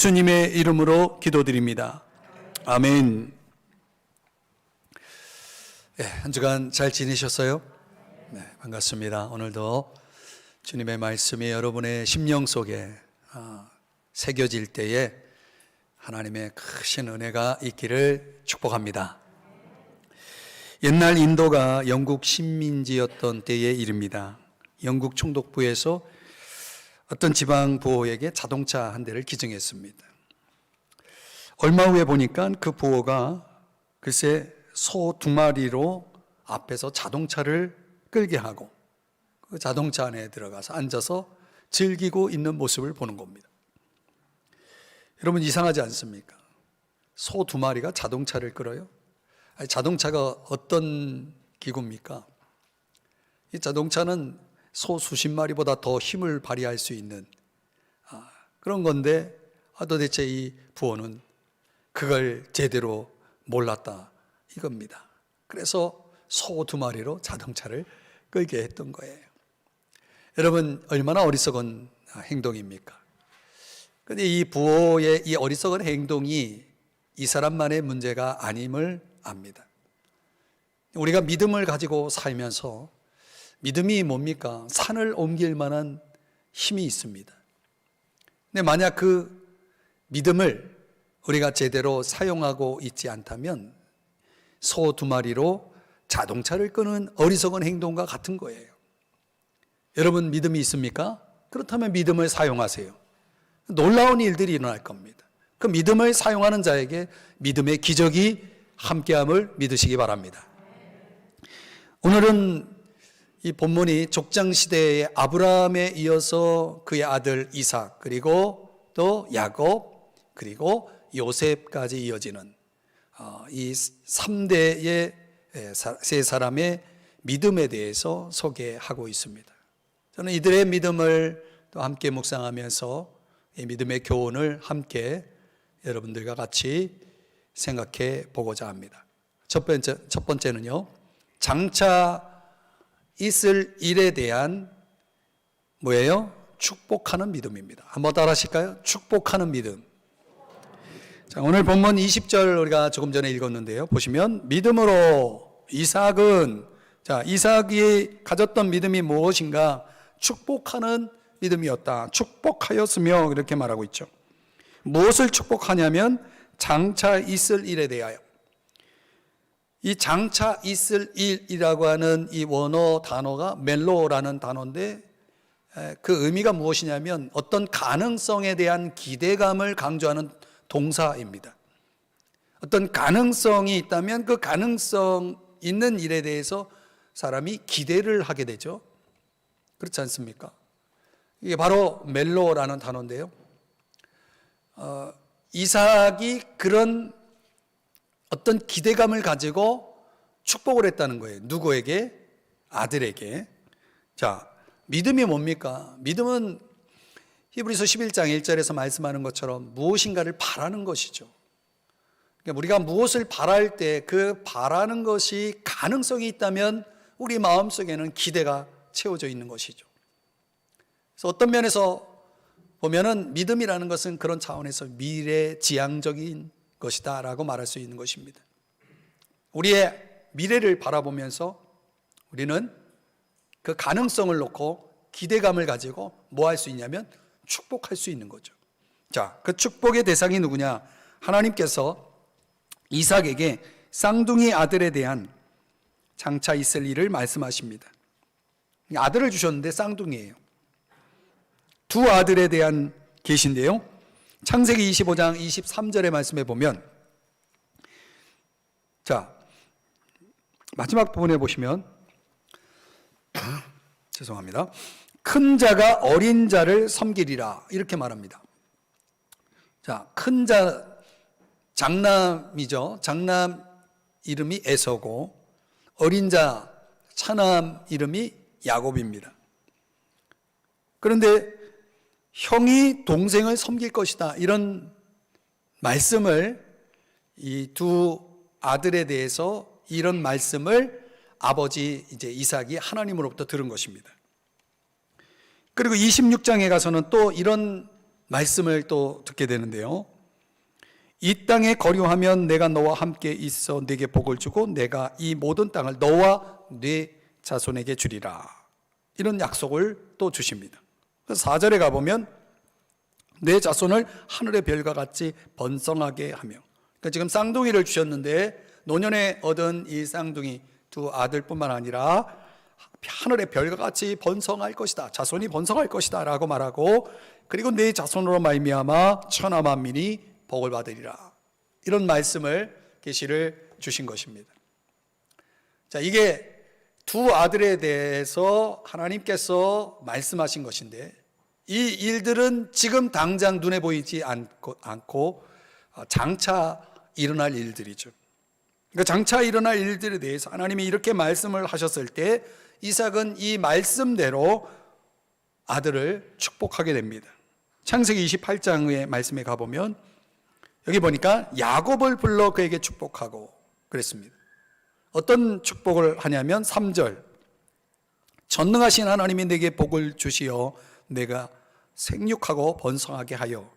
주님의 이름으로 기도드립니다. 아멘. 네, 한 주간 잘 지내셨어요? 네, 반갑습니다. 오늘도 주님의 말씀이 여러분의 심령 속에 새겨질 때에 하나님의 크신 은혜가 있기를 축복합니다. 옛날 인도가 영국 식민지였던 때의 일입니다. 영국 총독부에서 어떤 지방 부호에게 자동차 한 대를 기증했습니다. 얼마 후에 보니까 그 부호가 글쎄 소 2마리로 앞에서 자동차를 끌게 하고 그 자동차 안에 들어가서 앉아서 즐기고 있는 모습을 보는 겁니다. 여러분 이상하지 않습니까? 소 2마리가 자동차를 끌어요? 아니, 자동차가 어떤 기구입니까? 이 자동차는 소 수십 마리보다 더 힘을 발휘할 수 있는 그런 건데 도대체 이 부호는 그걸 제대로 몰랐다 이겁니다. 그래서 소 2마리로 자동차를 끌게 했던 거예요. 여러분 얼마나 어리석은 행동입니까? 그런데 이 부호의 이 어리석은 행동이 이 사람만의 문제가 아님을 압니다. 우리가 믿음을 가지고 살면서 믿음이 뭡니까? 산을 옮길 만한 힘이 있습니다. 근데 만약 그 믿음을 우리가 제대로 사용하고 있지 않다면 소 2마리로 자동차를 끄는 어리석은 행동과 같은 거예요. 여러분 믿음이 있습니까? 그렇다면 믿음을 사용하세요. 놀라운 일들이 일어날 겁니다. 그 믿음을 사용하는 자에게 믿음의 기적이 함께함을 믿으시기 바랍니다. 오늘은 이 본문이 족장시대의 아브라함에 이어서 그의 아들 이삭 그리고 또 야곱 그리고 요셉까지 이어지는 이 3대의 세 사람의 믿음에 대해서 소개하고 있습니다. 저는 이들의 믿음을 또 함께 묵상하면서 이 믿음의 교훈을 함께 여러분들과 같이 생각해 보고자 합니다. 첫 번째는요, 장차 있을 일에 대한 뭐예요? 축복하는 믿음입니다. 한번 따라 하실까요? 축복하는 믿음. 자, 오늘 본문 20절 우리가 조금 전에 읽었는데요. 보시면 믿음으로 이삭이 가졌던 믿음이 무엇인가? 축복하는 믿음이었다. 축복하였으며 이렇게 말하고 있죠. 무엇을 축복하냐면 장차 있을 일에 대하여. 이 장차 있을 일이라고 하는 이 원어 단어가 멜로라는 단어인데 그 의미가 무엇이냐면 어떤 가능성에 대한 기대감을 강조하는 동사입니다. 어떤 가능성이 있다면 그 가능성 있는 일에 대해서 사람이 기대를 하게 되죠. 그렇지 않습니까? 이게 바로 멜로라는 단어인데요. 이삭이 그런 어떤 기대감을 가지고 축복을 했다는 거예요. 누구에게? 아들에게. 자, 믿음이 뭡니까? 믿음은 히브리서 11장 1절에서 말씀하는 것처럼 무엇인가를 바라는 것이죠. 그러니까 우리가 무엇을 바랄 때 그 바라는 것이 가능성이 있다면 우리 마음속에는 기대가 채워져 있는 것이죠. 그래서 어떤 면에서 보면은 믿음이라는 것은 그런 차원에서 미래지향적인 것이다 라고 말할 수 있는 것입니다. 우리의 미래를 바라보면서 우리는 그 가능성을 놓고 기대감을 가지고 뭐 할 수 있냐면 축복할 수 있는 거죠. 자, 그 축복의 대상이 누구냐? 하나님께서 이삭에게 쌍둥이 아들에 대한 장차 있을 일을 말씀하십니다. 아들을 주셨는데 쌍둥이에요. 두 아들에 대한 계시인데요. 창세기 25장 23절의 말씀에 보면, 자, 마지막 부분에 보시면 죄송합니다. 큰 자가 어린 자를 섬기리라 이렇게 말합니다. 자, 큰 자 장남이죠. 장남 이름이 에서고 어린 자 차남 이름이 야곱입니다. 그런데 형이 동생을 섬길 것이다 이런 말씀을 이 두 아들에 대해서 이런 말씀을 아버지 이삭이 하나님으로부터 들은 것입니다. 그리고 26장에 가서는 또 이런 말씀을 또 듣게 되는데요. 이 땅에 거류하면 내가 너와 함께 있어 네게 복을 주고 내가 이 모든 땅을 너와 네 자손에게 주리라. 이런 약속을 또 주십니다. 4절에 가보면 내 자손을 하늘의 별과 같이 번성하게 하며, 그러니까 지금 쌍둥이를 주셨는데 노년에 얻은 이 쌍둥이 두 아들뿐만 아니라 하늘의 별과 같이 번성할 것이다, 자손이 번성할 것이다 라고 말하고, 그리고 내 자손으로 말미암아 천하 만민이 복을 받으리라, 이런 말씀을 계시를 주신 것입니다. 자, 이게 두 아들에 대해서 하나님께서 말씀하신 것인데, 이 일들은 지금 당장 눈에 보이지 않고 장차 일어날 일들이죠. 그러니까 장차 일어날 일들에 대해서 하나님이 이렇게 말씀을 하셨을 때 이삭은 이 말씀대로 아들을 축복하게 됩니다. 창세기 28장의 말씀에 가보면 여기 보니까 야곱을 불러 그에게 축복하고 그랬습니다. 어떤 축복을 하냐면 3절, 전능하신 하나님이 내게 복을 주시어 내가 생육하고 번성하게 하여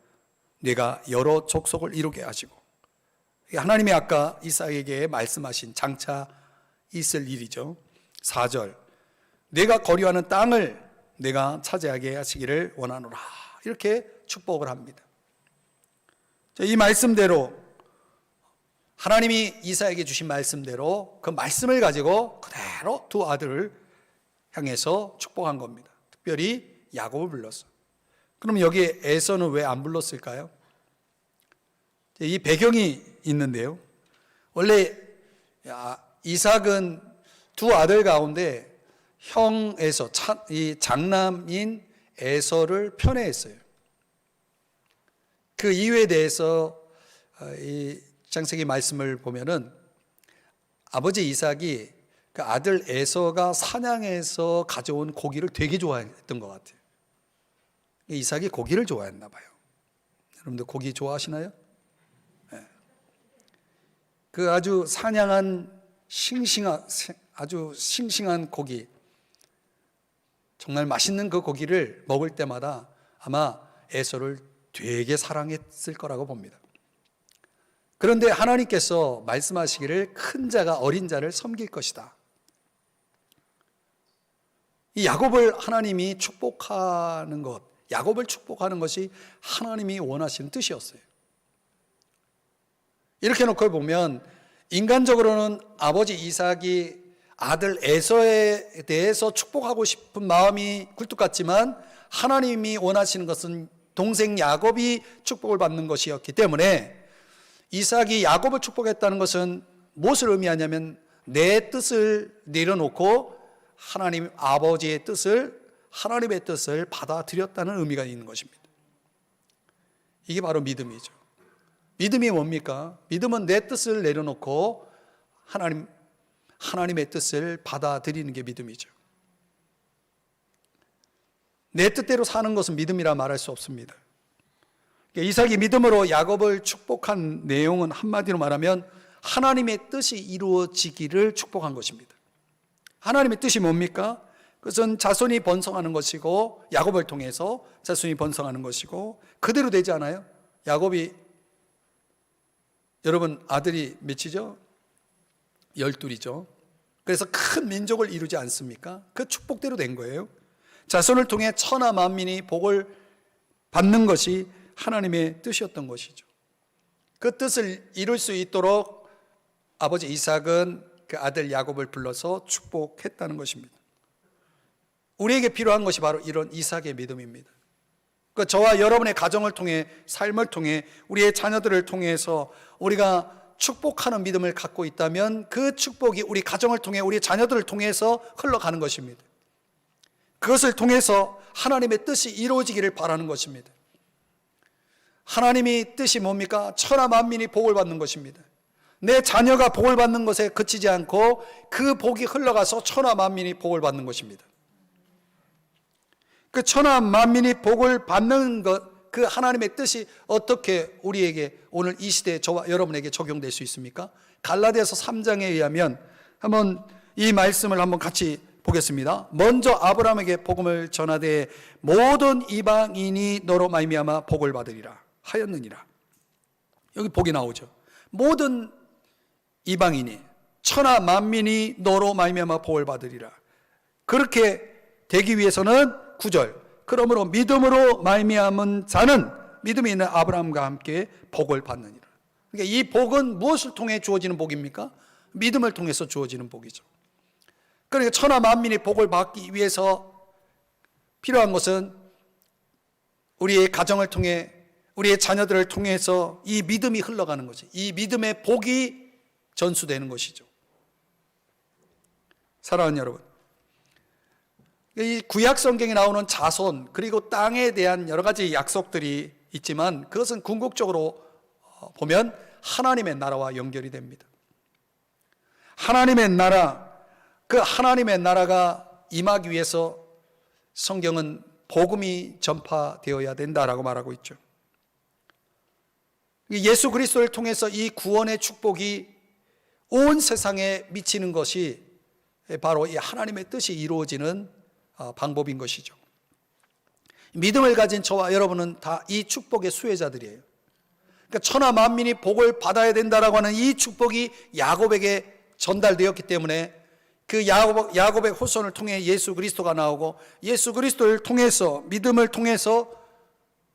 내가 여러 족속을 이루게 하시고, 하나님이 아까 이삭에게 말씀하신 장차 있을 일이죠. 4절, 내가 거류하는 땅을 내가 차지하게 하시기를 원하노라, 이렇게 축복을 합니다. 이 말씀대로, 하나님이 이삭에게 주신 말씀대로 그 말씀을 가지고 그대로 두 아들을 향해서 축복한 겁니다. 특별히 야곱을 불렀어. 그럼 여기에 에서는 왜 안 불렀을까요? 이 배경이 있는데요. 원래 이삭은 두 아들 가운데 형 에서, 이 장남인 에서를 편애했어요. 그 이유에 대해서 이 창세기 말씀을 보면은 아버지 이삭이 그 아들 에서가 사냥해서 가져온 고기를 되게 좋아했던 것 같아요. 이삭이 고기를 좋아했나 봐요. 여러분들 고기 좋아하시나요? 네. 그 아주 사냥한 아주 싱싱한 고기, 정말 맛있는 그 고기를 먹을 때마다 아마 에서를 되게 사랑했을 거라고 봅니다. 그런데 하나님께서 말씀하시기를 큰 자가 어린 자를 섬길 것이다. 이 야곱을 하나님이 축복하는 것, 야곱을 축복하는 것이 하나님이 원하시는 뜻이었어요. 이렇게 놓고 보면 인간적으로는 아버지 이삭이 아들 에서에 대해서 축복하고 싶은 마음이 굴뚝 같지만 하나님이 원하시는 것은 동생 야곱이 축복을 받는 것이었기 때문에 이삭이 야곱을 축복했다는 것은 무엇을 의미하냐면 내 뜻을 내려놓고 하나님 아버지의 뜻을, 하나님의 뜻을 받아들였다는 의미가 있는 것입니다. 이게 바로 믿음이죠. 믿음이 뭡니까? 믿음은 내 뜻을 내려놓고 하나님의 뜻을 받아들이는 게 믿음이죠. 내 뜻대로 사는 것은 믿음이라 말할 수 없습니다. 이삭이 믿음으로 야곱을 축복한 내용은 한마디로 말하면 하나님의 뜻이 이루어지기를 축복한 것입니다. 하나님의 뜻이 뭡니까? 그것은 자손이 번성하는 것이고, 야곱을 통해서 자손이 번성하는 것이고, 그대로 되지 않아요? 야곱이, 여러분 아들이 몇이죠? 12이죠. 그래서 큰 민족을 이루지 않습니까? 그 축복대로 된 거예요. 자손을 통해 천하 만민이 복을 받는 것이 하나님의 뜻이었던 것이죠. 그 뜻을 이룰 수 있도록 아버지 이삭은 그 아들 야곱을 불러서 축복했다는 것입니다. 우리에게 필요한 것이 바로 이런 이삭의 믿음입니다. 그 저와 여러분의 가정을 통해, 삶을 통해, 우리의 자녀들을 통해서 우리가 축복하는 믿음을 갖고 있다면 그 축복이 우리 가정을 통해, 우리 자녀들을 통해서 흘러가는 것입니다. 그것을 통해서 하나님의 뜻이 이루어지기를 바라는 것입니다. 하나님의 뜻이 뭡니까? 천하 만민이 복을 받는 것입니다. 내 자녀가 복을 받는 것에 그치지 않고 그 복이 흘러가서 천하 만민이 복을 받는 것입니다. 그 천하 만민이 복을 받는 것, 그 하나님의 뜻이 어떻게 우리에게 오늘 이 시대에 저와 여러분에게 적용될 수 있습니까? 갈라디아서 3장에 의하면 한번 이 말씀을 한번 같이 보겠습니다. 먼저 아브라함에게 복음을 전하되 모든 이방인이 너로 말미암아 복을 받으리라 하였느니라. 여기 복이 나오죠. 모든 이방인이 천하 만민이 너로 말미암아 복을 받으리라. 그렇게 되기 위해서는 9절 그러므로 믿음으로 말미암은 자는 믿음이 있는 아브라함과 함께 복을 받느니라. 그러니까 이 복은 무엇을 통해 주어지는 복입니까? 믿음을 통해서 주어지는 복이죠. 그러니까 천하 만민이 복을 받기 위해서 필요한 것은 우리의 가정을 통해 우리의 자녀들을 통해서 이 믿음이 흘러가는 것이, 이 믿음의 복이 전수되는 것이죠. 사랑하는 여러분, 이 구약 성경에 나오는 자손 그리고 땅에 대한 여러 가지 약속들이 있지만 그것은 궁극적으로 보면 하나님의 나라와 연결이 됩니다. 하나님의 나라, 그 하나님의 나라가 임하기 위해서 성경은 복음이 전파되어야 된다라고 말하고 있죠. 예수 그리스도를 통해서 이 구원의 축복이 온 세상에 미치는 것이 바로 이 하나님의 뜻이 이루어지는 방법인 것이죠. 믿음을 가진 저와 여러분은 다 이 축복의 수혜자들이에요. 그러니까 천하 만민이 복을 받아야 된다라고 하는 이 축복이 야곱에게 전달되었기 때문에 그 야곱의 후손을 통해 예수 그리스도가 나오고 예수 그리스도를 통해서 믿음을 통해서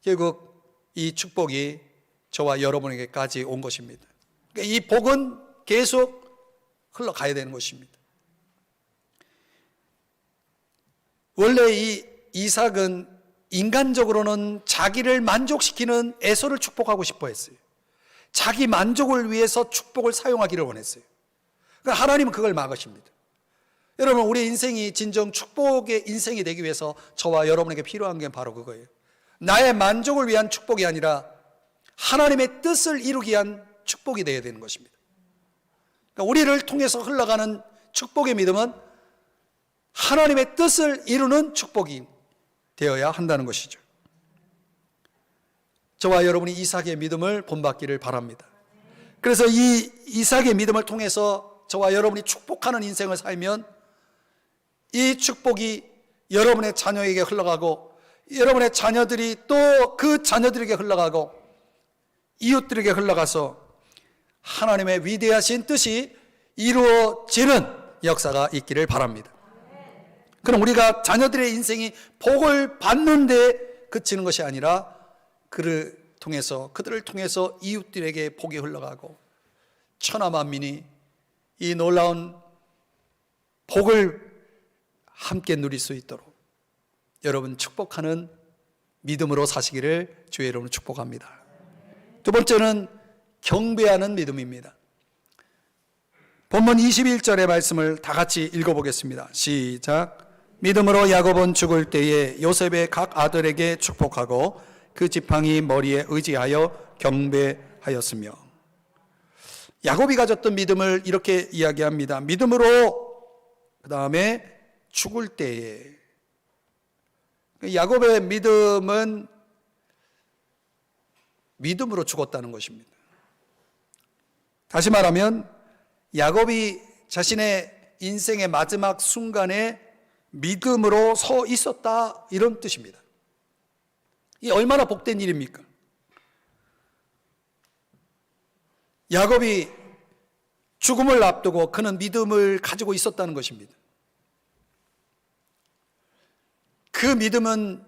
결국 이 축복이 저와 여러분에게까지 온 것입니다. 그러니까 이 복은 계속 흘러가야 되는 것입니다. 원래 이 이삭은 인간적으로는 자기를 만족시키는 에서를 축복하고 싶어 했어요. 자기 만족을 위해서 축복을 사용하기를 원했어요. 그러니까 하나님은 그걸 막으십니다. 여러분, 우리 인생이 진정 축복의 인생이 되기 위해서 저와 여러분에게 필요한 게 바로 그거예요. 나의 만족을 위한 축복이 아니라 하나님의 뜻을 이루기 위한 축복이 되어야 되는 것입니다. 그러니까 우리를 통해서 흘러가는 축복의 믿음은 하나님의 뜻을 이루는 축복이 되어야 한다는 것이죠. 저와 여러분이 이삭의 믿음을 본받기를 바랍니다. 그래서 이 이삭의 믿음을 통해서 저와 여러분이 축복하는 인생을 살면 이 축복이 여러분의 자녀에게 흘러가고 여러분의 자녀들이 또 그 자녀들에게 흘러가고 이웃들에게 흘러가서 하나님의 위대하신 뜻이 이루어지는 역사가 있기를 바랍니다. 그럼 우리가 자녀들의 인생이 복을 받는데 그치는 것이 아니라 그들을 통해서 이웃들에게 복이 흘러가고 천하 만민이 이 놀라운 복을 함께 누릴 수 있도록 여러분 축복하는 믿음으로 사시기를 주의 이름으로 축복합니다. 두 번째는 경배하는 믿음입니다. 본문 21절의 말씀을 다 같이 읽어보겠습니다. 시작. 믿음으로 야곱은 죽을 때에 요셉의 각 아들에게 축복하고 그 지팡이 머리에 의지하여 경배하였으며. 야곱이 가졌던 믿음을 이렇게 이야기합니다. 믿음으로, 그 다음에 죽을 때에. 야곱의 믿음은 믿음으로 죽었다는 것입니다. 다시 말하면 야곱이 자신의 인생의 마지막 순간에 믿음으로 서 있었다, 이런 뜻입니다. 이 얼마나 복된 일입니까? 야곱이 죽음을 앞두고 그는 믿음을 가지고 있었다는 것입니다. 그 믿음은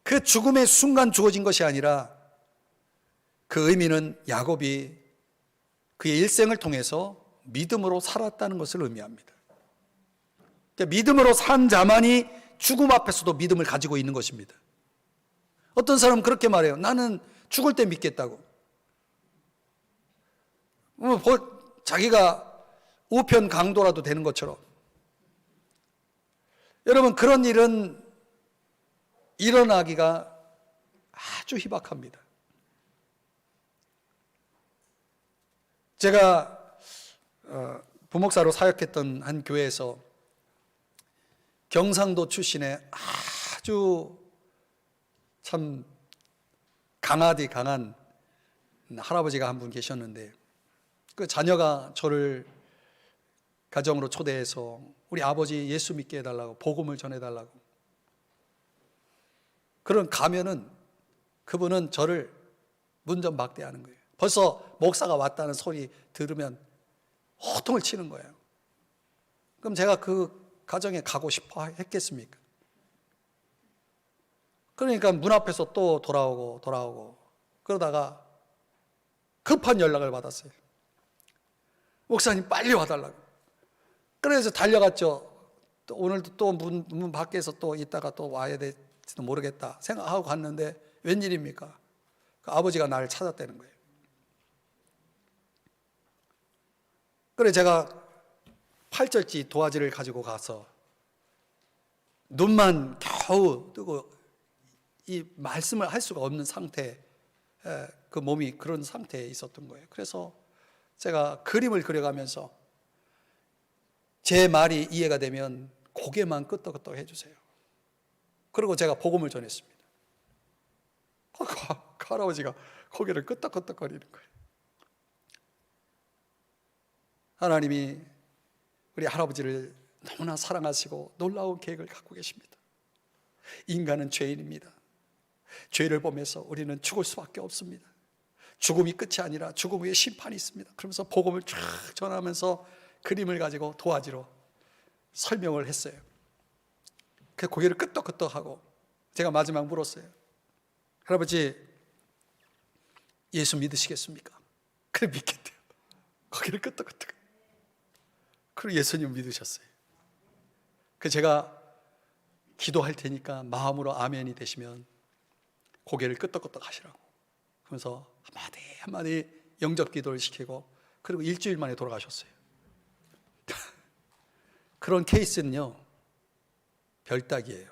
그 죽음의 순간 주어진 것이 아니라 그 의미는 야곱이 그의 일생을 통해서 믿음으로 살았다는 것을 의미합니다. 그러니까 믿음으로 산 자만이 죽음 앞에서도 믿음을 가지고 있는 것입니다. 어떤 사람은 그렇게 말해요. 나는 죽을 때 믿겠다고. 자기가 우편 강도라도 되는 것처럼. 여러분, 그런 일은 일어나기가 아주 희박합니다. 제가 부목사로 사역했던 한 교회에서 경상도 출신의 아주 참 강하디 강한 할아버지가 한 분 계셨는데 그 자녀가 저를 가정으로 초대해서 우리 아버지 예수 믿게 해달라고, 복음을 전해달라고. 그런 가면은 그분은 저를 문전박대하는 거예요. 벌써 목사가 왔다는 소리 들으면 호통을 치는 거예요. 그럼 제가 그 가정에 가고 싶어 했겠습니까? 그러니까 문 앞에서 또 돌아오고 그러다가 급한 연락을 받았어요. 목사님 빨리 와달라고. 그래서 달려갔죠. 또 오늘도 또 문 밖에서 또 있다가 또 와야 될지도 모르겠다 생각하고 갔는데 웬일입니까? 그 아버지가 나를 찾았다는 거예요. 그래 제가 팔절지 도화지를 가지고 가서 눈만 겨우 뜨고 이 말씀을 할 수가 없는 상태, 그 몸이 그런 상태에 있었던 거예요. 그래서 제가 그림을 그려가면서 제 말이 이해가 되면 고개만 끄덕끄덕 해주세요. 그리고 제가 복음을 전했습니다. 그 할아버지가 고개를 끄덕끄덕거리는 거예요. 하나님이 우리 할아버지를 너무나 사랑하시고 놀라운 계획을 갖고 계십니다. 인간은 죄인입니다. 죄를 보면서 우리는 죽을 수밖에 없습니다. 죽음이 끝이 아니라 죽음 후에 심판이 있습니다. 그러면서 복음을 쫙 전하면서 그림을 가지고 도화지로 설명을 했어요. 그 고개를 끄덕끄덕하고 제가 마지막 물었어요. 할아버지 예수 믿으시겠습니까? 그래 믿겠대요. 고개를 끄덕끄덕. 그리고 예수님 믿으셨어요. 그 제가 기도할 테니까 마음으로 아멘이 되시면 고개를 끄덕끄덕 하시라고. 그러면서 한마디 영접 기도를 시키고 그리고 일주일 만에 돌아가셨어요. 그런 케이스는요 별따기예요.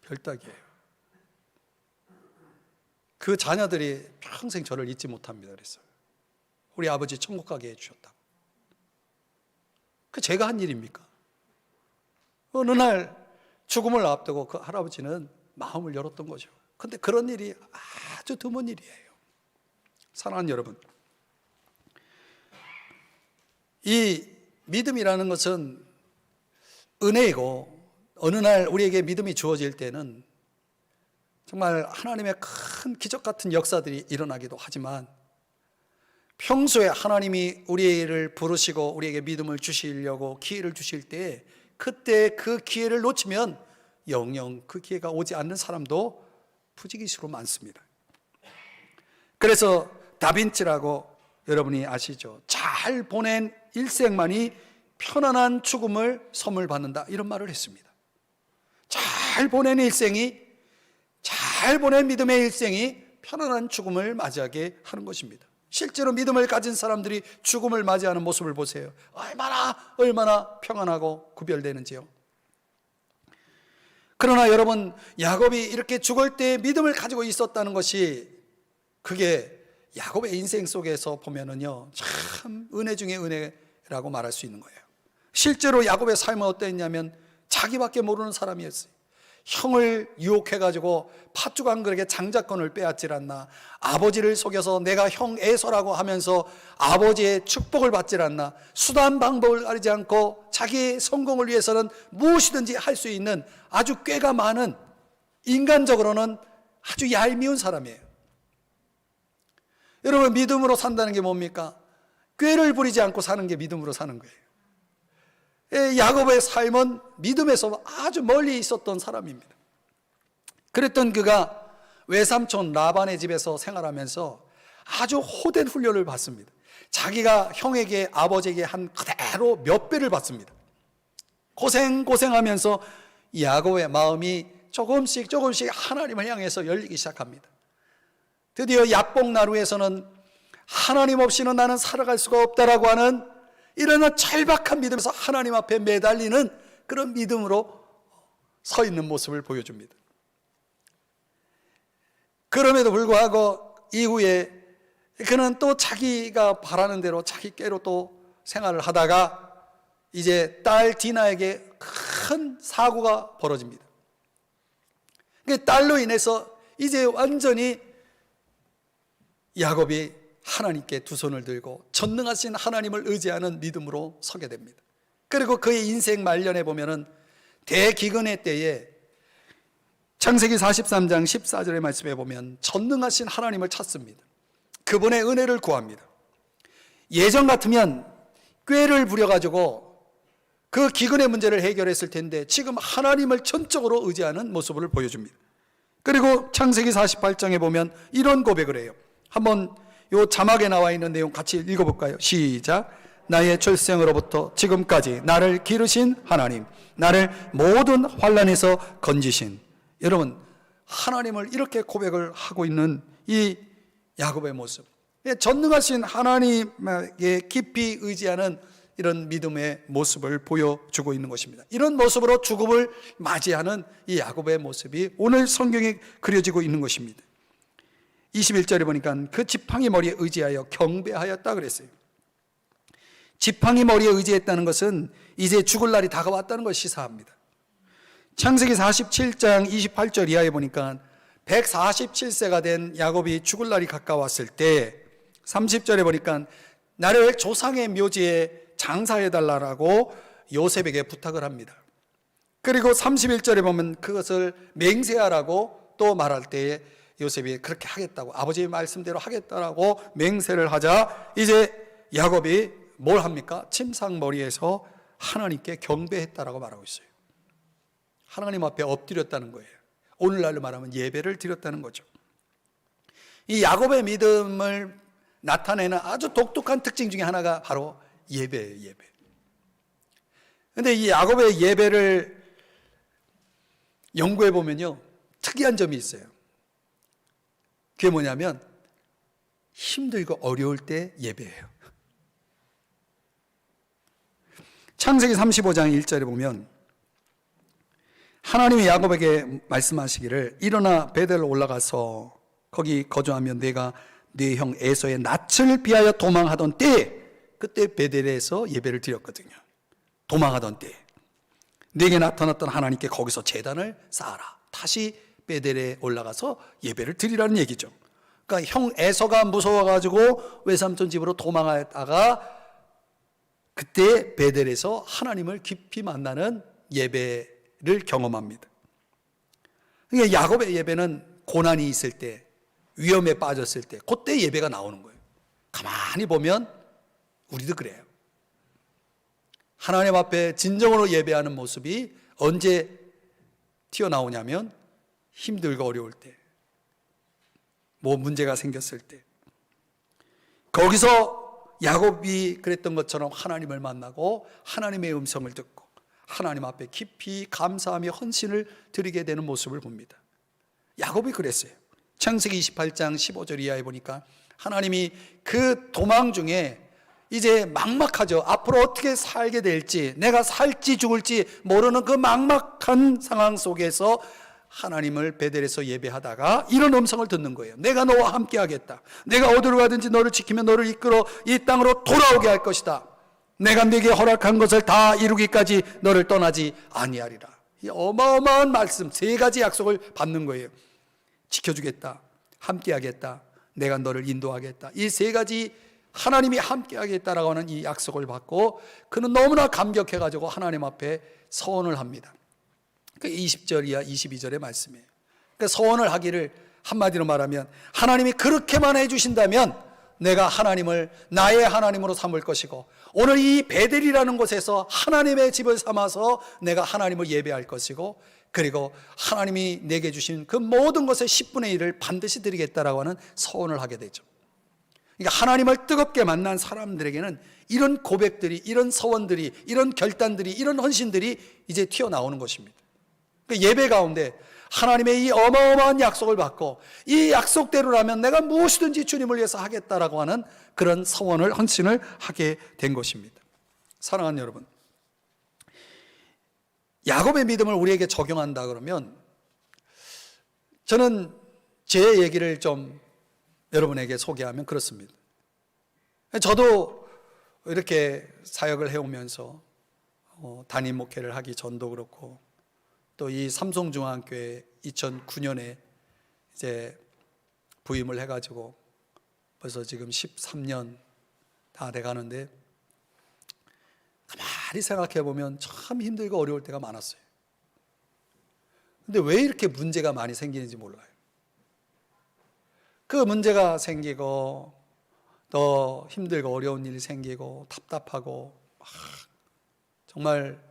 별따기예요. 그 자녀들이 평생 저를 잊지 못합니다. 그랬어요. 우리 아버지 천국 가게 해주셨다고. 그 제가 한 일입니까? 어느 날 죽음을 앞두고 그 할아버지는 마음을 열었던 거죠. 근데 그런 일이 아주 드문 일이에요. 사랑하는 여러분, 이 믿음이라는 것은 은혜이고 어느 날 우리에게 믿음이 주어질 때는 정말 하나님의 큰 기적 같은 역사들이 일어나기도 하지만 평소에 하나님이 우리를 부르시고 우리에게 믿음을 주시려고 기회를 주실 때 그때 그 기회를 놓치면 영영 그 기회가 오지 않는 사람도 부지기수로 많습니다. 그래서 다빈치라고 여러분이 아시죠? 잘 보낸 일생만이 편안한 죽음을 선물 받는다 이런 말을 했습니다. 잘 보낸 일생이, 잘 보낸 믿음의 일생이 편안한 죽음을 맞이하게 하는 것입니다. 실제로 믿음을 가진 사람들이 죽음을 맞이하는 모습을 보세요. 얼마나 평안하고 구별되는지요. 그러나 여러분, 야곱이 이렇게 죽을 때 믿음을 가지고 있었다는 것이 그게 야곱의 인생 속에서 보면은요 참 은혜 중에 은혜라고 말할 수 있는 거예요. 실제로 야곱의 삶은 어땠냐면 자기밖에 모르는 사람이었어요. 형을 유혹해가지고 팥죽 한 그릇에 장자권을 빼앗질 않나, 아버지를 속여서 내가 형 에서라고 하면서 아버지의 축복을 받질 않나, 수단 방법을 가리지 않고 자기의 성공을 위해서는 무엇이든지 할 수 있는 아주 꾀가 많은, 인간적으로는 아주 얄미운 사람이에요. 여러분, 믿음으로 산다는 게 뭡니까? 꾀를 부리지 않고 사는 게 믿음으로 사는 거예요. 야곱의 삶은 믿음에서 아주 멀리 있었던 사람입니다. 그랬던 그가 외삼촌 라반의 집에서 생활하면서 아주 호된 훈련을 받습니다. 자기가 형에게, 아버지에게 한 그대로 몇 배를 받습니다. 고생하면서 야곱의 마음이 조금씩 하나님을 향해서 열리기 시작합니다. 드디어 야복나루에서는 하나님 없이는 나는 살아갈 수가 없다라고 하는 이런 절박한 믿음에서 하나님 앞에 매달리는 그런 믿음으로 서 있는 모습을 보여줍니다. 그럼에도 불구하고 이후에 그는 또 자기가 바라는 대로 자기 꾀로 또 생활을 하다가 이제 딸 디나에게 큰 사고가 벌어집니다. 그 딸로 인해서 이제 완전히 야곱이 하나님께 두 손을 들고 전능하신 하나님을 의지하는 믿음으로 서게 됩니다. 그리고 그의 인생 말년에 보면은 대기근의 때에 창세기 43장 14절의 말씀에 보면 전능하신 하나님을 찾습니다. 그분의 은혜를 구합니다. 예전 같으면 꾀를 부려가지고 그 기근의 문제를 해결했을 텐데 지금 하나님을 전적으로 의지하는 모습을 보여줍니다. 그리고 창세기 48장에 보면 이런 고백을 해요. 한번 요 자막에 나와 있는 내용 같이 읽어볼까요? 시작. 나의 출생으로부터 지금까지 나를 기르신 하나님, 나를 모든 환난에서 건지신. 여러분, 하나님을 이렇게 고백을 하고 있는 이 야곱의 모습, 전능하신 하나님에게 깊이 의지하는 이런 믿음의 모습을 보여주고 있는 것입니다. 이런 모습으로 죽음을 맞이하는 이 야곱의 모습이 오늘 성경에 그려지고 있는 것입니다. 21절에 보니까 그 지팡이 머리에 의지하여 경배하였다 그랬어요. 지팡이 머리에 의지했다는 것은 이제 죽을 날이 다가왔다는 것을 시사합니다. 창세기 47장 28절 이하에 보니까 147세가 된 야곱이 죽을 날이 가까웠을 때 30절에 보니까 나를 조상의 묘지에 장사해달라고 요셉에게 부탁을 합니다. 그리고 31절에 보면 그것을 맹세하라고 또 말할 때에 요셉이 그렇게 하겠다고, 아버지의 말씀대로 하겠다라고 맹세를 하자 이제 야곱이 뭘 합니까? 침상머리에서 하나님께 경배했다라고 말하고 있어요. 하나님 앞에 엎드렸다는 거예요. 오늘날로 말하면 예배를 드렸다는 거죠. 이 야곱의 믿음을 나타내는 아주 독특한 특징 중에 하나가 바로 예배예요. 예배. 그런데 이 야곱의 예배를 연구해 보면요, 특이한 점이 있어요. 그게 뭐냐면 힘들고 어려울 때 예배예요. 창세기 35장 1절에 보면 하나님이 야곱에게 말씀하시기를 일어나 베델로 올라가서 거기 거주하면 내가 네 형 에서의 낯을 피하여 도망하던 때, 그때 베델에서 예배를 드렸거든요. 도망하던 때 네게 나타났던 하나님께 거기서 제단을 쌓아라. 다시 베델에 올라가서 예배를 드리라는 얘기죠. 그러니까 형 에서가 무서워가지고 외삼촌 집으로 도망하다가 그때 베델에서 하나님을 깊이 만나는 예배를 경험합니다. 그러니까 야곱의 예배는 고난이 있을 때, 위험에 빠졌을 때, 그때 예배가 나오는 거예요. 가만히 보면 우리도 그래요. 하나님 앞에 진정으로 예배하는 모습이 언제 튀어나오냐면 힘들고 어려울 때, 뭐 문제가 생겼을 때, 거기서 야곱이 그랬던 것처럼 하나님을 만나고 하나님의 음성을 듣고 하나님 앞에 깊이 감사하며 헌신을 드리게 되는 모습을 봅니다. 야곱이 그랬어요. 창세기 28장 15절 이하에 보니까 하나님이 그 도망 중에 이제 막막하죠. 앞으로 어떻게 살게 될지, 내가 살지 죽을지 모르는 그 막막한 상황 속에서 하나님을 베델에서 예배하다가 이런 음성을 듣는 거예요. 내가 너와 함께 하겠다. 내가 어디로 가든지 너를 지키며 너를 이끌어 이 땅으로 돌아오게 할 것이다. 내가 네게 허락한 것을 다 이루기까지 너를 떠나지 아니하리라. 이 어마어마한 말씀, 세 가지 약속을 받는 거예요. 지켜주겠다, 함께 하겠다, 내가 너를 인도하겠다. 이 세 가지 하나님이 함께 하겠다라고 하는 이 약속을 받고 그는 너무나 감격해가지고 하나님 앞에 서원을 합니다. 그 20절 이하 22절의 말씀이에요. 그러니까 서원을 하기를 한마디로 말하면 하나님이 그렇게만 해주신다면 내가 하나님을 나의 하나님으로 삼을 것이고 오늘 이 베델이라는 곳에서 하나님의 집을 삼아서 내가 하나님을 예배할 것이고 그리고 하나님이 내게 주신 그 모든 것의 10분의 1을 반드시 드리겠다라고 하는 서원을 하게 되죠. 그러니까 하나님을 뜨겁게 만난 사람들에게는 이런 고백들이, 이런 서원들이, 이런 결단들이, 이런 헌신들이 이제 튀어나오는 것입니다. 그러니까 예배 가운데 하나님의 이 어마어마한 약속을 받고 이 약속대로라면 내가 무엇이든지 주님을 위해서 하겠다라고 하는 그런 서원을, 헌신을 하게 된 것입니다. 사랑하는 여러분, 야곱의 믿음을 우리에게 적용한다 그러면 저는 제 얘기를 좀 여러분에게 소개하면 그렇습니다. 저도 이렇게 사역을 해오면서 담임 목회를 하기 전도 그렇고 또 이 삼성중앙교회 2009년에 이제 부임을 해가지고 벌써 지금 13년 다 돼가는데 가만히 생각해 보면 참 힘들고 어려울 때가 많았어요. 근데 왜 이렇게 문제가 많이 생기는지 몰라요. 그 문제가 생기고 더 힘들고 어려운 일이 생기고 답답하고 정말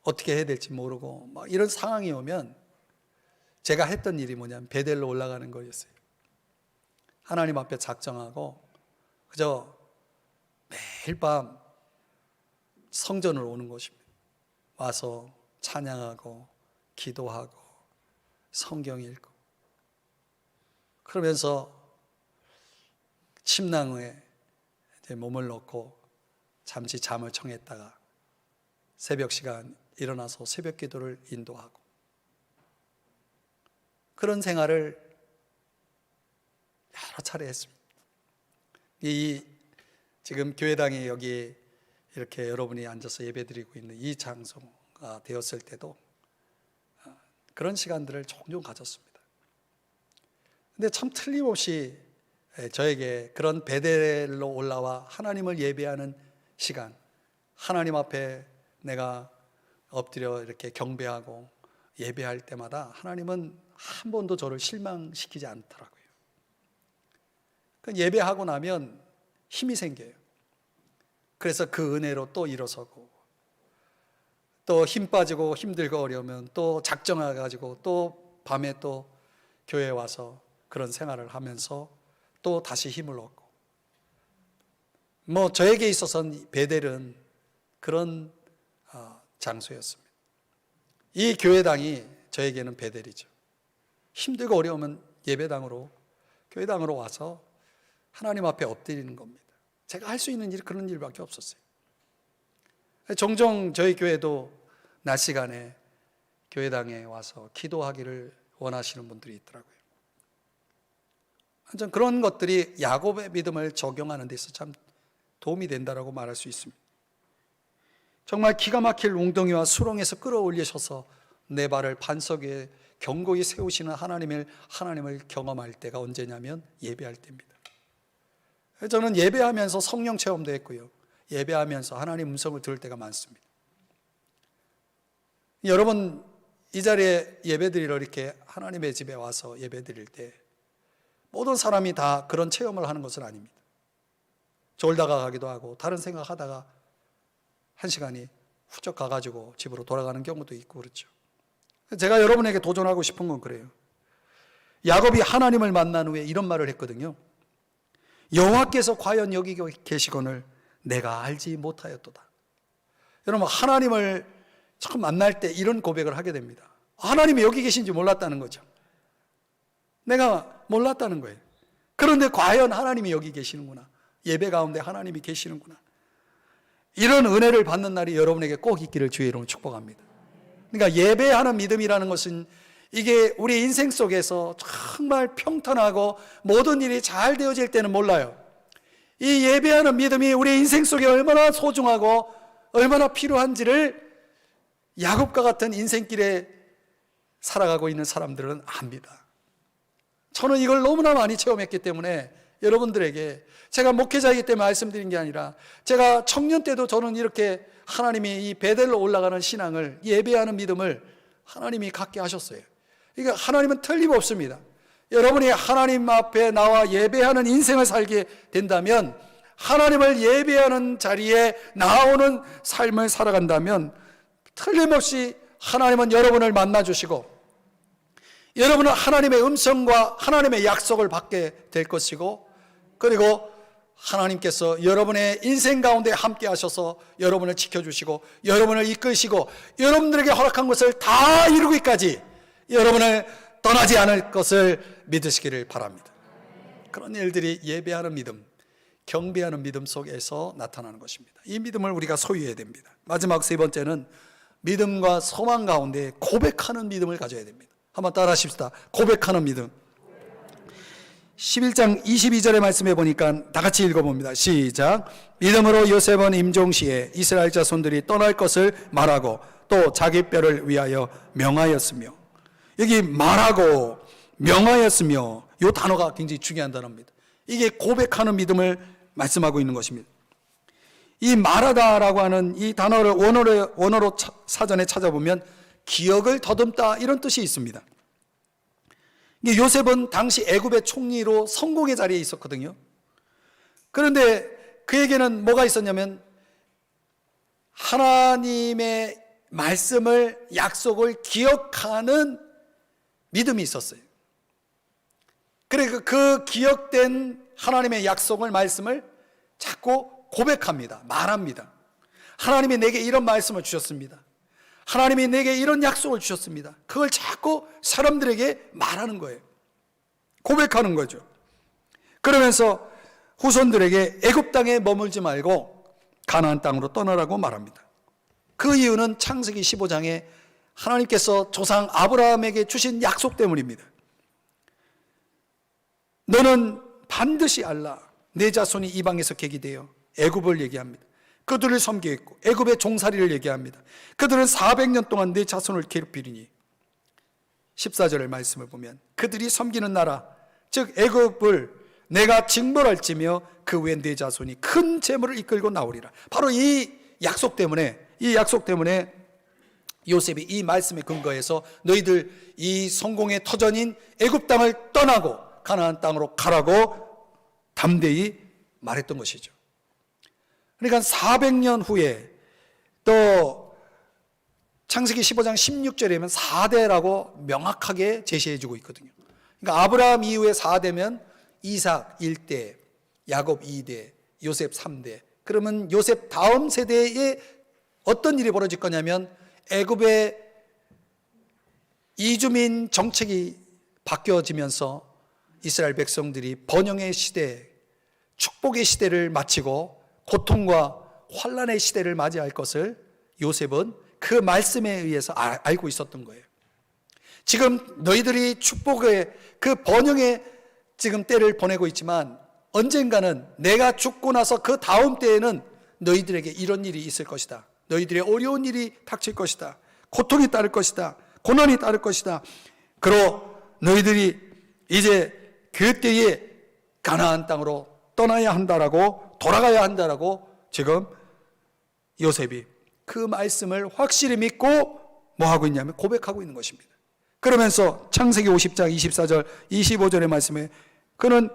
어떻게 해야 될지 모르고 막 이런 상황이 오면 제가 했던 일이 뭐냐면 베델로 올라가는 거였어요. 하나님 앞에 작정하고 그저 매일 밤 성전으로 오는 것입니다. 와서 찬양하고 기도하고 성경 읽고 그러면서 침낭에 몸을 넣고 잠시 잠을 청했다가 새벽 시간 일어나서 새벽 기도를 인도하고 그런 생활을 여러 차례 했습니다. 이 지금 교회당에 여기 이렇게 여러분이 앉아서 예배드리고 있는 이 장소가 되었을 때도 그런 시간들을 종종 가졌습니다. 근데 참 틀림없이 저에게 그런 베델로 올라와 하나님을 예배하는 시간, 하나님 앞에 내가 엎드려 이렇게 경배하고 예배할 때마다 하나님은 한 번도 저를 실망시키지 않더라고요. 예배하고 나면 힘이 생겨요. 그래서 그 은혜로 또 일어서고 또 힘 빠지고 힘들고 어려우면 또 작정해가지고 또 밤에 또 교회에 와서 그런 생활을 하면서 또 다시 힘을 얻고 저에게 있어서는 베델은 그런 장소였습니다. 이 교회당이 저에게는 베델이죠. 힘들고 어려우면 예배당으로 교회당으로 와서 하나님 앞에 엎드리는 겁니다. 제가 할 수 있는 일 그런 일밖에 없었어요. 종종 저희 교회도 낮 시간에 교회당에 와서 기도하기를 원하시는 분들이 있더라고요. 전 그런 것들이 야곱의 믿음을 적용하는 데 있어서 참 도움이 된다고 말할 수 있습니다. 정말 기가 막힐 웅덩이와 수렁에서 끌어올리셔서 내 발을 반석 위에 견고히 세우시는 하나님을 경험할 때가 언제냐면 예배할 때입니다. 저는 예배하면서 성령 체험도 했고요. 예배하면서 하나님 음성을 들을 때가 많습니다. 여러분 이 자리에 예배드리러 이렇게 하나님의 집에 와서 예배드릴 때 모든 사람이 다 그런 체험을 하는 것은 아닙니다. 졸다가 가기도 하고 다른 생각하다가 한 시간이 훌쩍 가가지고 집으로 돌아가는 경우도 있고 그렇죠. 제가 여러분에게 도전하고 싶은 건 그래요. 야곱이 하나님을 만난 후에 이런 말을 했거든요. 여호와께서 과연 여기 계시거늘 내가 알지 못하였도다. 여러분 하나님을 처음 만날 때 이런 고백을 하게 됩니다. 하나님이 여기 계신지 몰랐다는 거죠. 내가 몰랐다는 거예요. 그런데 과연 하나님이 여기 계시는구나. 예배 가운데 하나님이 계시는구나. 이런 은혜를 받는 날이 여러분에게 꼭 있기를 주의 이름으로 축복합니다. 그러니까 예배하는 믿음이라는 것은 이게 우리 인생 속에서 정말 평탄하고 모든 일이 잘 되어질 때는 몰라요. 이 예배하는 믿음이 우리 인생 속에 얼마나 소중하고 얼마나 필요한지를 야곱과 같은 인생길에 살아가고 있는 사람들은 압니다. 저는 이걸 너무나 많이 체험했기 때문에 여러분들에게 제가 목회자이기 때문에 말씀드린 게 아니라 제가 청년 때도 저는 이렇게 하나님이 이 베델로 올라가는 신앙을 예배하는 믿음을 하나님이 갖게 하셨어요. 그러니까 하나님은 틀림없습니다. 여러분이 하나님 앞에 나와 예배하는 인생을 살게 된다면 하나님을 예배하는 자리에 나오는 삶을 살아간다면 틀림없이 하나님은 여러분을 만나주시고 여러분은 하나님의 음성과 하나님의 약속을 받게 될 것이고 그리고 하나님께서 여러분의 인생 가운데 함께 하셔서 여러분을 지켜주시고 여러분을 이끄시고 여러분들에게 허락한 것을 다 이루기까지 여러분을 떠나지 않을 것을 믿으시기를 바랍니다. 그런 일들이 예배하는 믿음, 경배하는 믿음 속에서 나타나는 것입니다. 이 믿음을 우리가 소유해야 됩니다. 마지막 세 번째는 믿음과 소망 가운데 고백하는 믿음을 가져야 됩니다. 한번 따라 하십시다. 고백하는 믿음. 11장 22절의 말씀해 보니까 다 같이 읽어봅니다. 시작. 믿음으로 요셉은 임종시에 이스라엘 자손들이 떠날 것을 말하고 또 자기 뼈를 위하여 명하였으며, 여기 말하고 명하였으며 이 단어가 굉장히 중요한 단어입니다. 이게 고백하는 믿음을 말씀하고 있는 것입니다. 이 말하다라고 하는 이 단어를 원어로 사전에 찾아보면 기억을 더듬다 이런 뜻이 있습니다. 요셉은 당시 애굽의 총리로 성공의 자리에 있었거든요. 그런데 그에게는 뭐가 있었냐면 하나님의 말씀을, 약속을 기억하는 믿음이 있었어요. 그래서 그 기억된 하나님의 약속을, 말씀을 자꾸 고백합니다. 말합니다. 하나님이 내게 이런 말씀을 주셨습니다. 하나님이 내게 이런 약속을 주셨습니다. 그걸 자꾸 사람들에게 말하는 거예요. 고백하는 거죠. 그러면서 후손들에게 애굽 땅에 머물지 말고 가나안 땅으로 떠나라고 말합니다. 그 이유는 창세기 15장에 하나님께서 조상 아브라함에게 주신 약속 때문입니다. 너는 반드시 알라. 내 자손이 이방에서 객이되어 애굽을 얘기합니다. 그들을 섬기겠고 애굽의 종살이를 얘기합니다. 그들은 400년 동안 내 자손을 괴롭히리니 14절의 말씀을 보면 그들이 섬기는 나라 즉 애굽을 내가 징벌할지며 그 후에 내 자손이 큰 재물을 이끌고 나오리라. 바로 이 약속 때문에 요셉이 이 말씀에 근거해서 너희들 이 성공의 터전인 애굽 땅을 떠나고 가나안 땅으로 가라고 담대히 말했던 것이죠. 그러니까 400년 후에 또 창세기 15장 16절에 보면 4대라고 명확하게 제시해주고 있거든요. 그러니까 아브라함 이후에 4대면 이삭 1대, 야곱 2대, 요셉 3대. 그러면 요셉 다음 세대에 어떤 일이 벌어질 거냐면 애굽의 이주민 정책이 바뀌어지면서 이스라엘 백성들이 번영의 시대, 축복의 시대를 마치고 고통과 환난의 시대를 맞이할 것을 요셉은 그 말씀에 의해서 알고 있었던 거예요. 지금 너희들이 축복의 그 번영의 지금 때를 보내고 있지만 언젠가는 내가 죽고 나서 그 다음 때에는 너희들에게 이런 일이 있을 것이다. 너희들의 어려운 일이 닥칠 것이다. 고통이 따를 것이다. 고난이 따를 것이다. 그러 너희들이 이제 그때에 가나안 땅으로 떠나야 한다라고, 돌아가야 한다라고 지금 요셉이 그 말씀을 확실히 믿고 뭐 하고 있냐면 고백하고 있는 것입니다. 그러면서 창세기 50장 24절 25절의 말씀에 그는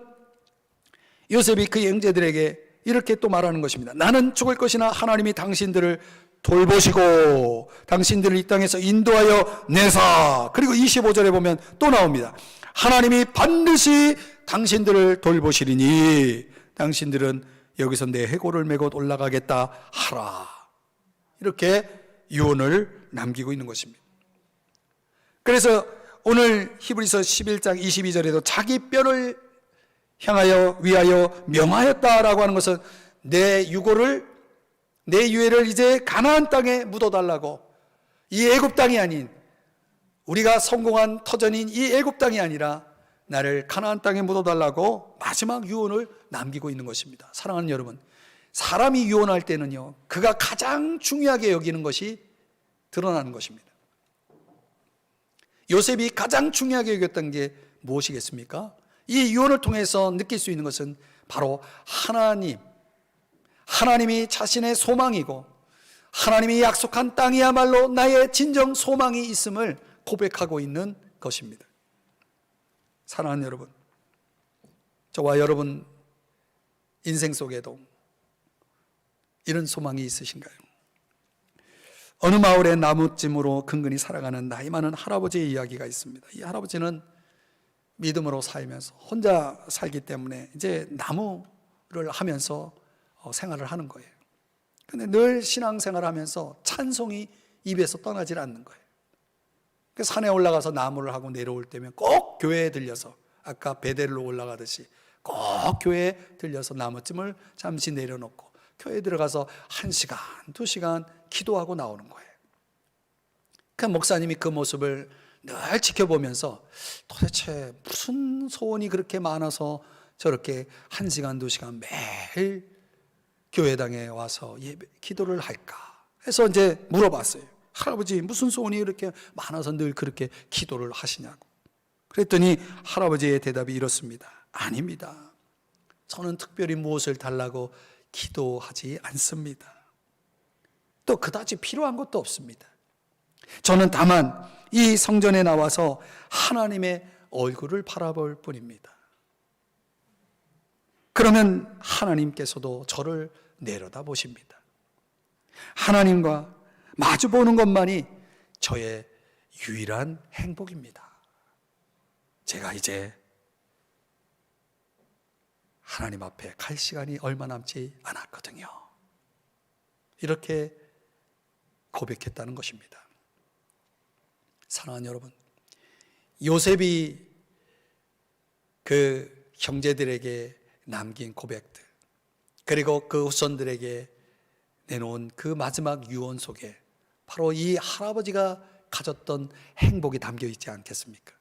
요셉이 그 형제들에게 이렇게 또 말하는 것입니다. 나는 죽을 것이나 하나님이 당신들을 돌보시고 당신들을 이 땅에서 인도하여 내사. 그리고 25절에 보면 또 나옵니다. 하나님이 반드시 당신들을 돌보시리니 당신들은 여기서 내 해골을 메고 올라가겠다 하라. 이렇게 유언을 남기고 있는 것입니다. 그래서 오늘 히브리서 11장 22절에도 자기 뼈를 향하여 위하여 명하였다라고 하는 것은 내 유해를 이제 가나안 땅에 묻어달라고, 이 애굽 땅이 아닌 우리가 성공한 터전인 이 애굽 땅이 아니라 나를 가나안 땅에 묻어달라고 마지막 유언을 남기고 있는 것입니다. 사랑하는 여러분, 사람이 유언할 때는요 그가 가장 중요하게 여기는 것이 드러나는 것입니다. 요셉이 가장 중요하게 여겼던 게 무엇이겠습니까? 이 유언을 통해서 느낄 수 있는 것은 바로 하나님이 자신의 소망이고 하나님이 약속한 땅이야말로 나의 진정 소망이 있음을 고백하고 있는 것입니다. 사랑하는 여러분, 저와 여러분 인생 속에도 이런 소망이 있으신가요? 어느 마을의 나무찜으로 근근히 살아가는 나이 많은 할아버지의 이야기가 있습니다. 이 할아버지는 믿음으로 살면서 혼자 살기 때문에 이제 나무를 하면서 생활을 하는 거예요. 근데 늘 신앙생활을 하면서 찬송이 입에서 떠나질 않는 거예요. 산에 올라가서 나무를 하고 내려올 때면 꼭 교회에 들려서, 아까 베델로 올라가듯이 꼭 교회에 들려서 나무찜을 잠시 내려놓고 교회에 들어가서 1시간, 2시간 기도하고 나오는 거예요. 그 목사님이 그 모습을 늘 지켜보면서 도대체 무슨 소원이 그렇게 많아서 저렇게 1시간, 2시간 매일 교회당에 와서 기도를 할까 해서 이제 물어봤어요. 할아버지 무슨 소원이 이렇게 많아서 늘 그렇게 기도를 하시냐고. 그랬더니 할아버지의 대답이 이렇습니다. 아닙니다. 저는 특별히 무엇을 달라고 기도하지 않습니다. 또 그다지 필요한 것도 없습니다. 저는 다만 이 성전에 나와서 하나님의 얼굴을 바라볼 뿐입니다. 그러면 하나님께서도 저를 내려다 보십니다. 하나님과 마주보는 것만이 저의 유일한 행복입니다. 제가 이제 하나님 앞에 갈 시간이 얼마 남지 않았거든요. 이렇게 고백했다는 것입니다. 사랑하는 여러분, 요셉이 그 형제들에게 남긴 고백들, 그리고 그 후손들에게 내놓은 그 마지막 유언 속에 바로 이 할아버지가 가졌던 행복이 담겨 있지 않겠습니까?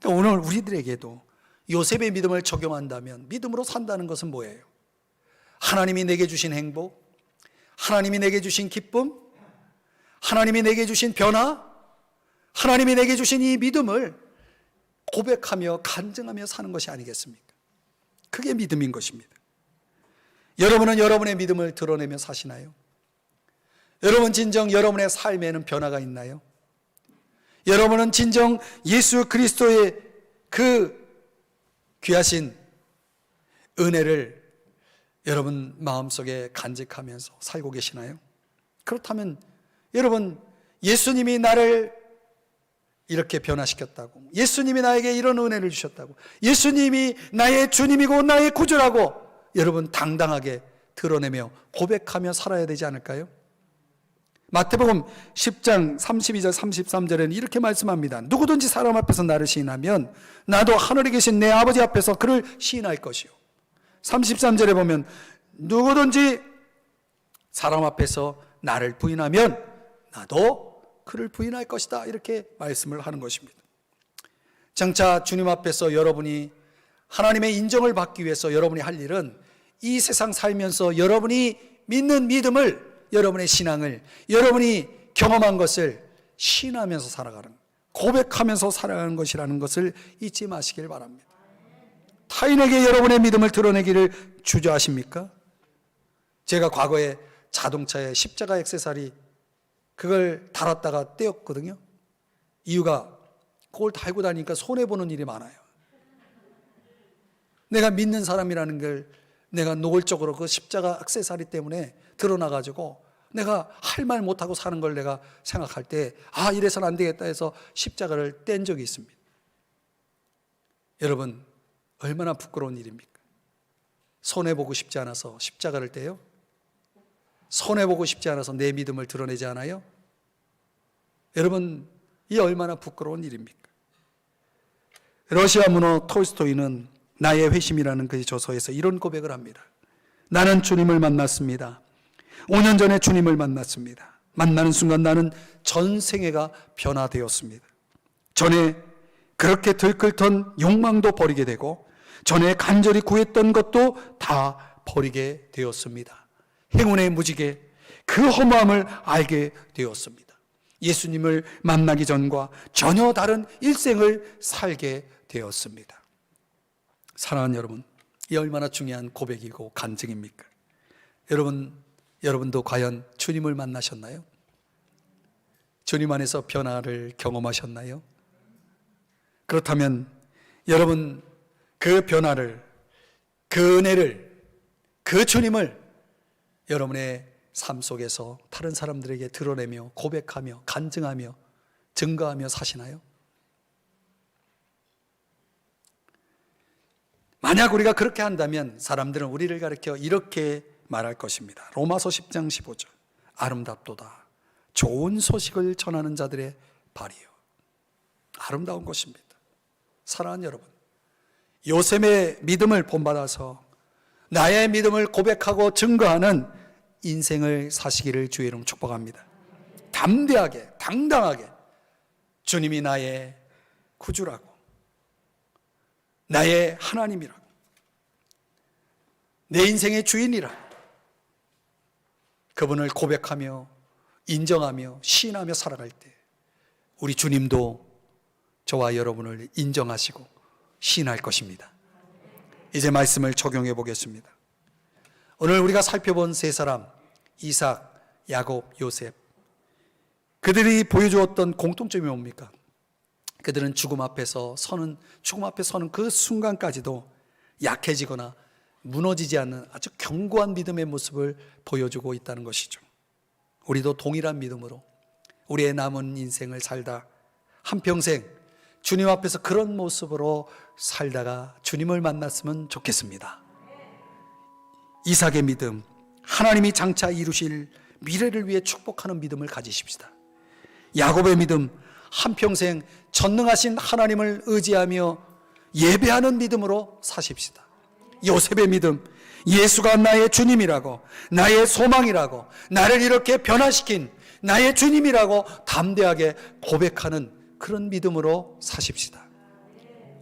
오늘 우리들에게도 요셉의 믿음을 적용한다면 믿음으로 산다는 것은 뭐예요? 하나님이 내게 주신 행복, 하나님이 내게 주신 기쁨, 하나님이 내게 주신 변화, 하나님이 내게 주신 이 믿음을 고백하며 간증하며 사는 것이 아니겠습니까? 그게 믿음인 것입니다. 여러분은 여러분의 믿음을 드러내며 사시나요? 여러분 진정 여러분의 삶에는 변화가 있나요? 여러분은 진정 예수 그리스도의 그 귀하신 은혜를 여러분 마음속에 간직하면서 살고 계시나요? 그렇다면 여러분, 예수님이 나를 이렇게 변화시켰다고, 예수님이 나에게 이런 은혜를 주셨다고, 예수님이 나의 주님이고 나의 구주라고 여러분 당당하게 드러내며 고백하며 살아야 되지 않을까요? 마태복음 10장 32절 33절에는 이렇게 말씀합니다. 누구든지 사람 앞에서 나를 시인하면 나도 하늘에 계신 내 아버지 앞에서 그를 시인할 것이요. 33절에 보면 누구든지 사람 앞에서 나를 부인하면 나도 그를 부인할 것이다, 이렇게 말씀을 하는 것입니다. 장차 주님 앞에서 여러분이 하나님의 인정을 받기 위해서 여러분이 할 일은 이 세상 살면서 여러분이 믿는 믿음을, 여러분의 신앙을, 여러분이 경험한 것을 시인하면서 살아가는, 고백하면서 살아가는 것이라는 것을 잊지 마시길 바랍니다. 타인에게 여러분의 믿음을 드러내기를 주저하십니까? 제가 과거에 자동차에 십자가 액세서리 그걸 달았다가 떼었거든요. 이유가 그걸 달고 다니니까 손해보는 일이 많아요. 내가 믿는 사람이라는 걸 내가 노골적으로 그 십자가 액세서리 때문에 드러나가지고 내가 할 말 못하고 사는 걸 내가 생각할 때, 아, 이래서는 안 되겠다 해서 십자가를 뗀 적이 있습니다. 여러분, 얼마나 부끄러운 일입니까? 손해보고 싶지 않아서 십자가를 떼요? 손해보고 싶지 않아서 내 믿음을 드러내지 않아요? 여러분, 이 얼마나 부끄러운 일입니까? 러시아 문호 톨스토이는 나의 회심이라는 그 저서에서 이런 고백을 합니다. 나는 주님을 만났습니다. 5년 전에 주님을 만났습니다. 만나는 순간 나는 전생애가 변화되었습니다. 전에 그렇게 들끓던 욕망도 버리게 되고 전에 간절히 구했던 것도 다 버리게 되었습니다. 행운의 무지개, 그 허무함을 알게 되었습니다. 예수님을 만나기 전과 전혀 다른 일생을 살게 되었습니다. 사랑하는 여러분, 이 얼마나 중요한 고백이고 간증입니까? 여러분도 과연 주님을 만나셨나요? 주님 안에서 변화를 경험하셨나요? 그렇다면 여러분, 그 변화를, 그 은혜를, 그 주님을 여러분의 삶 속에서 다른 사람들에게 드러내며 고백하며 간증하며 증거하며 사시나요? 만약 우리가 그렇게 한다면 사람들은 우리를 가리켜 이렇게 말할 것입니다. 로마서 10장 15절, 아름답도다 좋은 소식을 전하는 자들의 발이요. 아름다운 것입니다. 사랑하는 여러분, 요셉의 믿음을 본받아서 나의 믿음을 고백하고 증거하는 인생을 사시기를 주의 이름으로 축복합니다. 담대하게, 당당하게 주님이 나의 구주라고, 나의 하나님이라고, 내 인생의 주인이라고 그분을 고백하며 인정하며 시인하며 살아갈 때 우리 주님도 저와 여러분을 인정하시고 시인할 것입니다. 이제 말씀을 적용해 보겠습니다. 오늘 우리가 살펴본 세 사람, 이삭, 야곱, 요셉, 그들이 보여주었던 공통점이 뭡니까? 그들은 죽음 앞에 서는 그 순간까지도 약해지거나 무너지지 않는 아주 견고한 믿음의 모습을 보여주고 있다는 것이죠. 우리도 동일한 믿음으로 우리의 남은 인생을 살다 한평생 주님 앞에서 그런 모습으로 살다가 주님을 만났으면 좋겠습니다. 이삭의 믿음, 하나님이 장차 이루실 미래를 위해 축복하는 믿음을 가지십시다. 야곱의 믿음, 한평생 전능하신 하나님을 의지하며 예배하는 믿음으로 사십시다. 요셉의 믿음, 예수가 나의 주님이라고, 나의 소망이라고, 나를 이렇게 변화시킨 나의 주님이라고 담대하게 고백하는 그런 믿음으로 사십시다.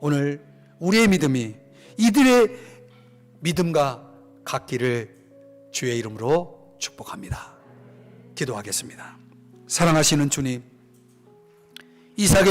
오늘 우리의 믿음이 이들의 믿음과 같기를 주의 이름으로 축복합니다. 기도하겠습니다. 사랑하시는 주님, 이삭의